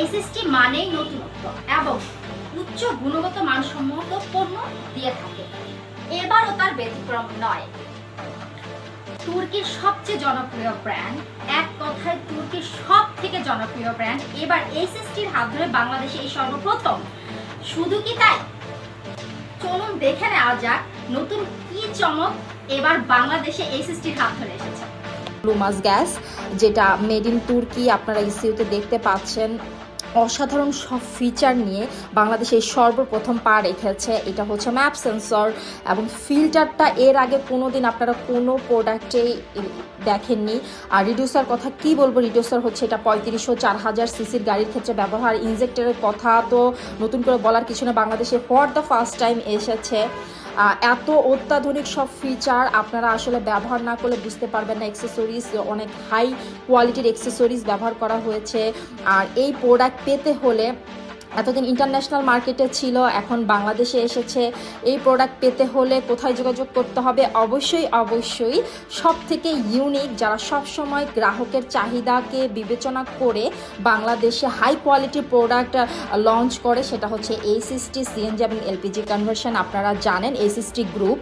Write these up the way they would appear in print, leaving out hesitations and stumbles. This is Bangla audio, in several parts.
এসএসটি মানেই নতুনত্ব এবং উচ্চ গুণগত মানসম্মত পণ্য দিয়ে থাকে। এবারও তার ব্যতিক্রম নয়। তুর্কির সবচেয়ে জনপ্রিয় ব্র্যান্ড, এক কথায় তুর্কির সব থেকে জনপ্রিয় ব্র্যান্ড এবার এসএসটির হাত ধরে বাংলাদেশে এই সর্বপ্রথম। শুধু কি তাই, চলুন দেখে নেওয়া যাক নতুন কি চমক এবার বাংলাদেশে এসএসটির হাত ধরে এসেছে। লুমাস গ্যাস, যেটা মেড ইন তুর্কি, আপনারা ইসিউতে দেখতে পাচ্ছেন। অসাধারণ সব ফিচার নিয়ে বাংলাদেশে সর্বপ্রথম পা রেখেছে। এটা হচ্ছে ম্যাপ সেন্সর এবং ফিল্টারটা এর আগে কোনোদিন আপনারা কোনো প্রোডাক্টেই দেখেননি। আর রিডিউসার কথা কি বলবো, রিডিউসার হচ্ছে এটা 3500 4000 সিসির গাড়ির ক্ষেত্রে ব্যবহার। ইনজেক্টরের কথা তো নতুন করে বলার কিছু না, বাংলাদেশে ফর দ্য ফার্স্ট টাইম এসেছে। এত অত্যাধুনিক সব ফিচার আপনারা আসলে ব্যবহার না করলে বুঝতে পারবেন না। অ্যাক্সেসরিজ অনেক হাই কোয়ালিটির অ্যাক্সেসরিজ ব্যবহার করা হয়েছে। আর এই প্রোডাক্ট পেতে হলে এতদিন ইন্টারন্যাশনাল মার্কেটে ছিল, এখন বাংলাদেশে এসেছে। এই প্রোডাক্ট পেতে হলে কোথায় যোগাযোগ করতে হবে? অবশ্যই সব থেকে ইউনিক, যারা সব সময় গ্রাহকের চাহিদাকে বিবেচনা করে বাংলাদেশে হাই কোয়ালিটির প্রোডাক্ট লঞ্চ করে, সেটা হচ্ছে এসএসটি সিএনজি এবং এলপিজি কনভার্সন। আপনারা জানেন এসএসটি গ্রুপ।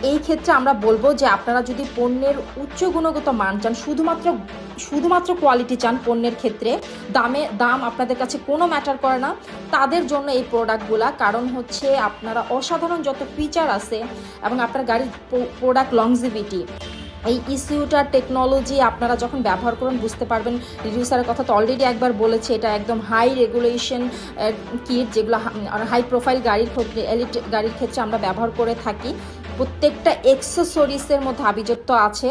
এই ক্ষেত্রে আমরা বলবো যে আপনারা যদি পণ্যের উচ্চ গুণগত মান চান, শুধুমাত্র কোয়ালিটি চান পণ্যের ক্ষেত্রে, দাম আপনাদের কাছে কোনো ম্যাটার করে না, তাদের জন্য এই প্রোডাক্টগুলা। কারণ হচ্ছে আপনারা অসাধারণ যত ফিচার আছে এবং আপনার গাড়ির প্রোডাক্ট লংজিভিটি, এই ইসিউটার টেকনোলজি আপনারা যখন ব্যবহার করুন বুঝতে পারবেন। রিডিউসারের কথা তো অলরেডি একবার বলেছে, এটা একদম হাই রেগুলেশন কিট, যেগুলো হাই প্রোফাইল গাড়ির ক্ষেত্রে, এলিট গাড়ির ক্ষেত্রে আমরা ব্যবহার করে থাকি। প্রত্যেকটা অ্যাক্সেসরিজের মধ্যে আভিজাত্য আছে।